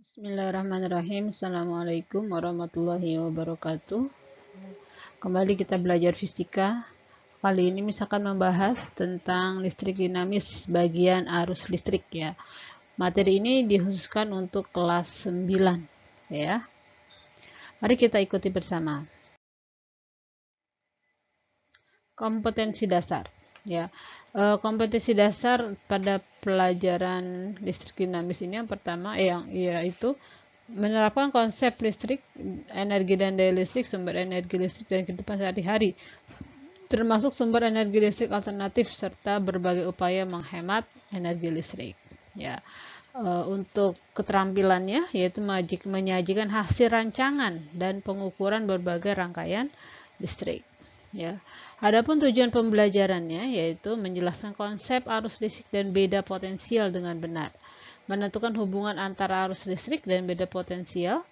Bismillahirrahmanirrahim. Assalamualaikum warahmatullahi wabarakatuh. Kembali kita belajar fisika. Kali ini misalkan membahas tentang listrik dinamis bagian arus listrik ya. Materi ini dikhususkan untuk kelas 9 ya. Mari kita ikuti bersama. Kompetensi dasar ya. Kompetensi dasar pada pelajaran listrik dinamis ini yang pertama yaitu menerapkan konsep listrik, energi dan daya listrik, sumber energi listrik dan kehidupan sehari-hari, termasuk sumber energi listrik alternatif serta berbagai upaya menghemat energi listrik. Ya, untuk keterampilannya yaitu menyajikan hasil rancangan dan pengukuran berbagai rangkaian listrik. Ya, adapun tujuan pembelajarannya yaitu menjelaskan konsep arus listrik dan beda potensial dengan benar, menentukan hubungan antara arus listrik dan beda potensial,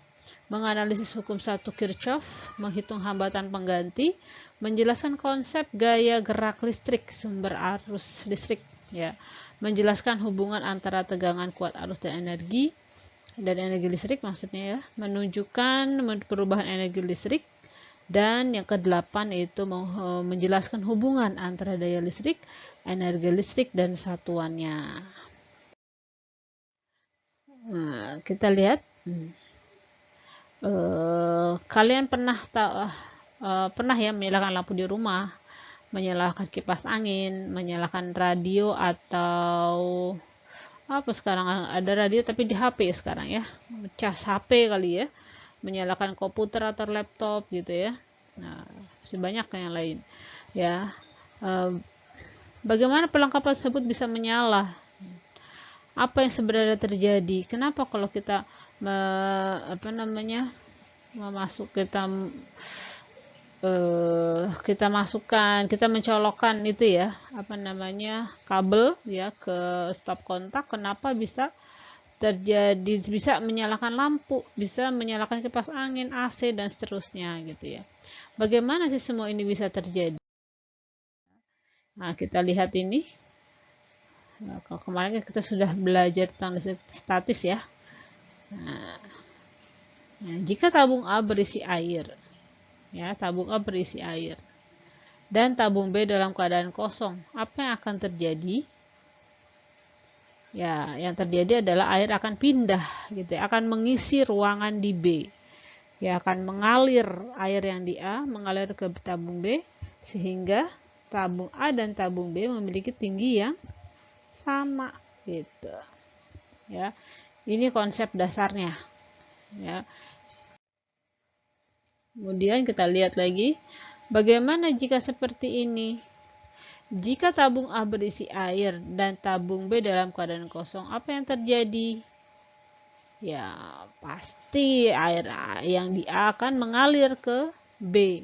menganalisis hukum 1 Kirchhoff, menghitung hambatan pengganti, menjelaskan konsep gaya gerak listrik sumber arus listrik, ya, menjelaskan hubungan antara tegangan kuat arus dan energi listrik maksudnya ya, menunjukkan perubahan energi listrik, dan yang ke-8 yaitu menjelaskan hubungan antara daya listrik, energi listrik dan satuannya. Nah, kita lihat. Kalian pernah ya menyalakan lampu di rumah, menyalakan kipas angin, menyalakan radio atau apa sekarang ada radio tapi di HP sekarang ya, cas HP kali ya, menyalakan komputer atau laptop gitu ya. Nah, masih banyak yang lain ya. Bagaimana perlengkapan tersebut bisa menyala? Apa yang sebenarnya terjadi? Kenapa kalau kita kita mencolokkan itu ya, kabel ya ke stop kontak, kenapa bisa terjadi, bisa menyalakan lampu, bisa menyalakan kipas angin, AC dan seterusnya gitu ya. Bagaimana sih semua ini bisa terjadi? Nah, kita lihat ini. Nah, kalau kemarin kita sudah belajar tentang listrik statis ya. Nah, jika tabung A berisi air, ya, tabung A berisi air, dan tabung B dalam keadaan kosong, apa yang akan terjadi? Ya, yang terjadi adalah air akan pindah, gitu, akan mengisi ruangan di B. Ya, akan mengalir air yang di A, mengalir ke tabung B, sehingga tabung A dan tabung B memiliki tinggi yang sama, gitu. Ya, ini konsep dasarnya. Ya. Kemudian kita lihat lagi, bagaimana jika seperti ini? Jika tabung A berisi air dan tabung B dalam keadaan kosong, apa yang terjadi? Ya, pasti air yang di A akan mengalir ke B,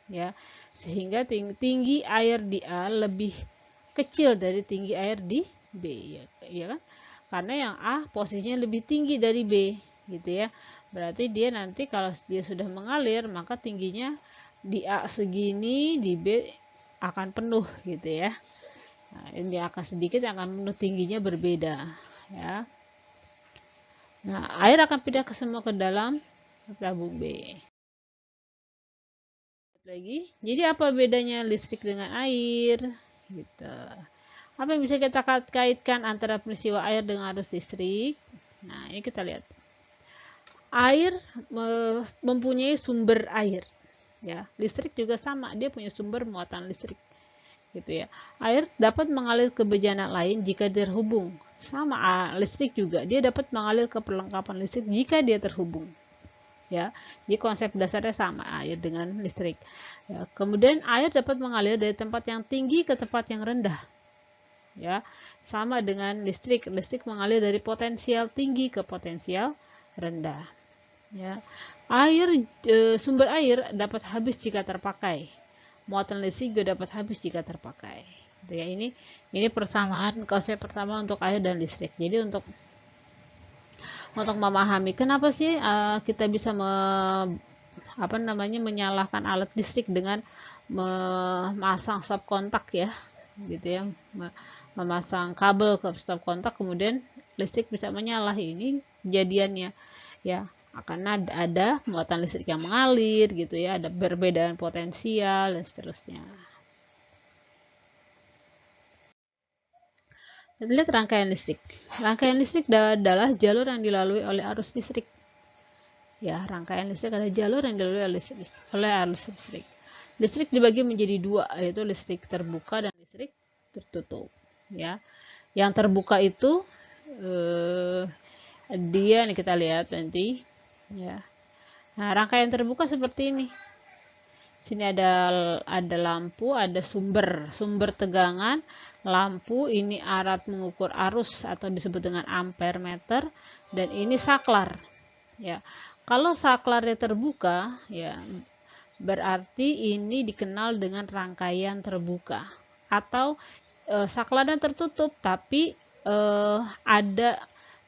ya, sehingga tinggi air di A lebih kecil dari tinggi air di B, ya kan? Karena yang A posisinya lebih tinggi dari B, gitu ya. Berarti dia nanti kalau dia sudah mengalir, maka tingginya di A segini, di B akan penuh gitu ya. Nah, ini akan sedikit, akan penuh, tingginya berbeda ya. Nah, air akan pindah ke dalam tabung B. Lagi, jadi apa bedanya listrik dengan air? Gitu. Apa yang bisa kita kaitkan antara peristiwa air dengan arus listrik? Nah, ini kita lihat. Air mempunyai sumber air, ya. Listrik juga sama, dia punya sumber muatan listrik, gitu ya. Air dapat mengalir ke bejana lain jika terhubung. Sama listrik juga, dia dapat mengalir ke perlengkapan listrik jika dia terhubung. Ya, jadi konsep dasarnya sama air dengan listrik. Ya, kemudian air dapat mengalir dari tempat yang tinggi ke tempat yang rendah. Ya, sama dengan listrik. Listrik mengalir dari potensial tinggi ke potensial rendah. Ya, sumber air dapat habis jika terpakai. Muatan listrik juga dapat habis jika terpakai. Ya, ini persamaan, konsep pertama untuk air dan listrik. Jadi untuk memahami kenapa sih kita bisa menyalakan alat listrik dengan memasang stop kontak ya, gitu ya, memasang kabel ke stop kontak, kemudian listrik bisa menyala. Ini kejadiannya ya akan ada muatan listrik yang mengalir gitu ya, ada perbedaan potensial dan seterusnya. Kita lihat rangkaian listrik. Rangkaian listrik adalah jalur yang dilalui oleh arus listrik. Ya, rangkaian listrik adalah jalur yang dilalui oleh arus listrik. Listrik dibagi menjadi dua, yaitu listrik terbuka dan listrik tertutup. Ya, yang terbuka itu dia nih kita lihat nanti. Ya, nah rangkaian terbuka seperti ini. Sini ada lampu, ada sumber tegangan, lampu, ini alat mengukur arus atau disebut dengan ampere meter, dan ini saklar. Ya, kalau saklarnya terbuka, ya berarti ini dikenal dengan rangkaian terbuka. Atau saklarnya tertutup, tapi ada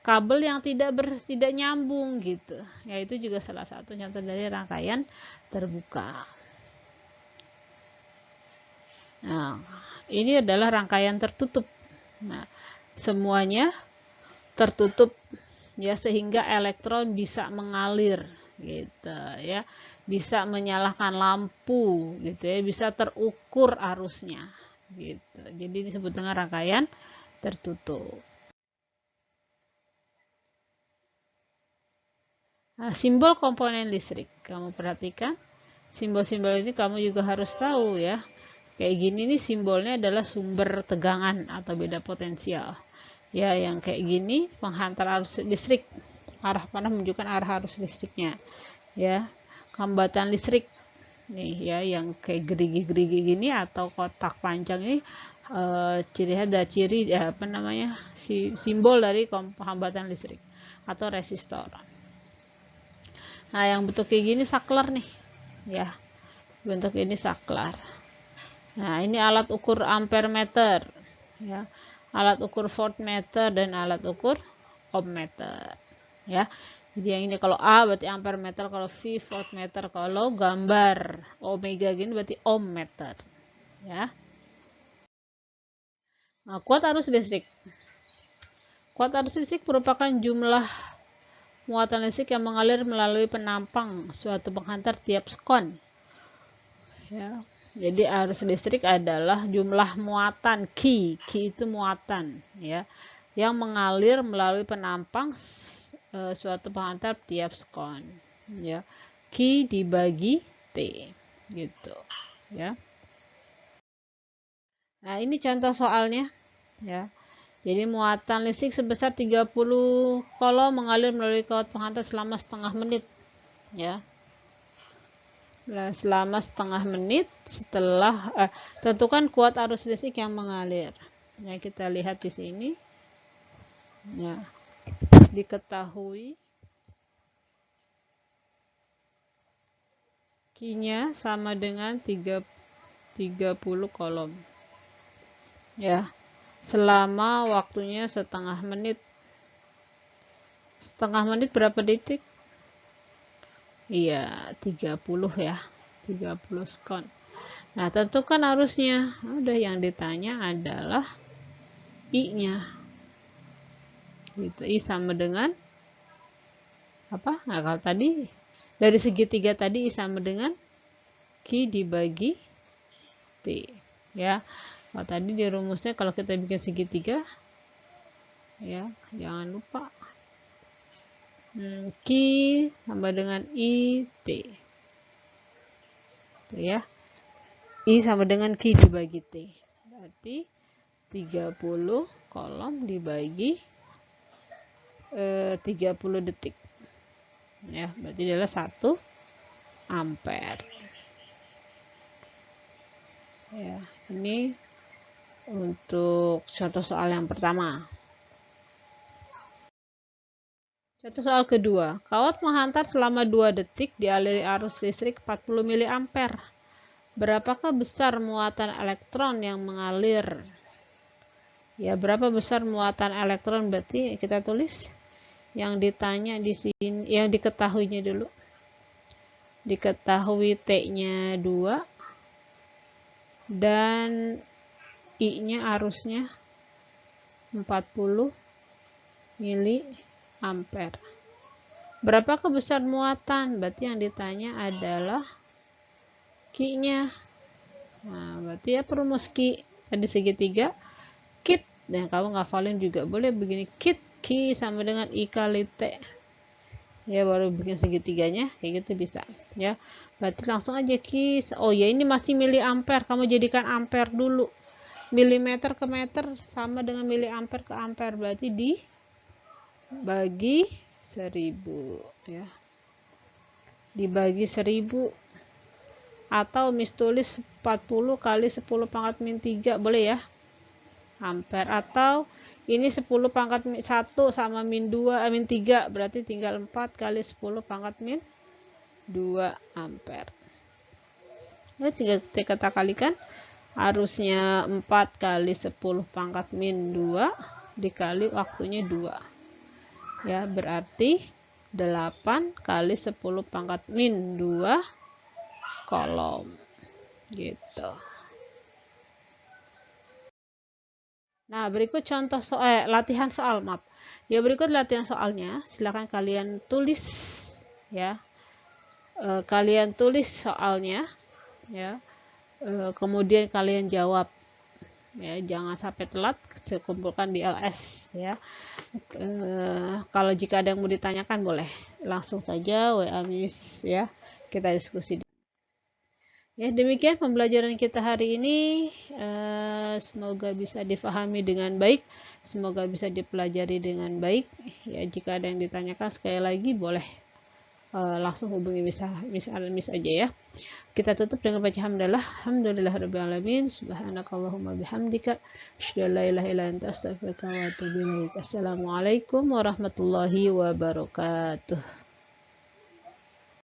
kabel yang tidak nyambung gitu. Ya, itu juga salah satu contoh dari rangkaian terbuka. Nah, ini adalah rangkaian tertutup. Nah, semuanya tertutup ya, sehingga elektron bisa mengalir gitu ya, bisa menyalakan lampu gitu ya, bisa terukur arusnya gitu. Jadi disebut dengan rangkaian tertutup. Nah, simbol komponen listrik kamu perhatikan, simbol-simbol ini kamu juga harus tahu ya. Kayak gini nih simbolnya adalah sumber tegangan atau beda potensial. Ya, yang kayak gini penghantar arus listrik. Arah panah menunjukkan arah arus listriknya. Ya, hambatan listrik. Nih ya, yang kayak gerigi-gerigi gini atau kotak panjang ini ciri apa namanya? Simbol dari hambatan listrik atau resistor. Nah, yang bentuk kayak gini saklar nih. Ya, bentuk ini saklar. Nah, ini alat ukur ampere meter, ya, alat ukur voltmeter dan alat ukur ohmmeter, ya. Jadi yang ini kalau A berarti ampere meter, kalau V voltmeter, kalau gambar omega gini berarti ohmmeter, ya. Nah, kuat arus listrik. Kuat arus listrik merupakan jumlah muatan listrik yang mengalir melalui penampang suatu penghantar tiap skon, ya. Jadi arus listrik adalah jumlah muatan Q itu muatan ya, yang mengalir melalui penampang suatu penghantar tiap skon ya. Q dibagi T gitu ya. Nah, ini contoh soalnya ya. Jadi muatan listrik sebesar 30 coulomb mengalir melalui kawat penghantar selama setengah menit ya. Selama setengah menit setelah tentukan kuat arus listrik yang mengalir. Ya, kita lihat di sini. Ya, diketahui Q-nya sama dengan 30 coulomb. Ya, selama waktunya setengah menit. Setengah menit berapa detik? Iya, 30 ya. 30 skon. Nah, tentukan arusnya. Udah, yang ditanya adalah I-nya. Gitu. I sama dengan apa? Nah, kalau tadi dari segitiga tadi I sama dengan Q dibagi T. Ya. Kalau tadi di rumusnya kalau kita bikin segitiga ya, jangan lupa Q sama dengan IT. Tuh ya. I sama dengan Q dibagi T. Berarti 30 coulomb dibagi 30 detik. Ya, berarti adalah 1 ampere. Ya, ini untuk contoh soal yang pertama. Contoh soal kedua, kawat menghantar selama 2 detik dialiri arus listrik 40 mA. Berapakah besar muatan elektron yang mengalir? Ya, berapa besar muatan elektron berarti kita tulis yang ditanya di sini, yang diketahuinya dulu. Diketahui T-nya 2 dan I-nya arusnya 40 mA. Berapakah besar muatan? Berarti yang ditanya adalah Q-nya. Nah, berarti ya perumus Q tadi segitiga kit. Dan kamu ngafalin juga boleh begini, kit Q sama dengan I kali T. Ya, baru bikin segitiganya kayak gitu bisa ya. Berarti langsung aja Q. Oh ya, ini masih miliampere, kamu jadikan ampere dulu. Milimeter ke meter sama dengan miliampere ke ampere, berarti dibagi 1000 ya, dibagi 1000. Atau tulis 40 kali 10 pangkat min 3 boleh ya, ampere. Atau ini 10 pangkat min 1 sama min 2 min 3, berarti tinggal 4 kali 10 pangkat min 2 ampere. Ya, kita kalikan, harusnya 4 kali 10 pangkat min 2 dikali waktunya 2 ya, berarti 8 kali 10 pangkat min 2 kolom gitu. Nah, berikut contoh latihan soal, maaf. Ya, berikut latihan soalnya, silakan kalian tulis ya. Kalian tulis soalnya ya. Kemudian kalian jawab ya, jangan sampai telat, kumpulkan di LS ya. Kalau jika ada yang mau ditanyakan boleh langsung saja WA Miss ya, kita diskusi. Ya, demikian pembelajaran kita hari ini. Semoga bisa difahami dengan baik, semoga bisa dipelajari dengan baik ya. Jika ada yang ditanyakan sekali lagi boleh langsung hubungi Miss aja ya. Kita tutup dengan baca hamdalah. Alhamdulillahirrabbilalamin. Subhanakallahumma bihamdika asyhadu an la ilaha illa anta astaghfiruka wa atubu ilaik. Assalamualaikum warahmatullahi wabarakatuh.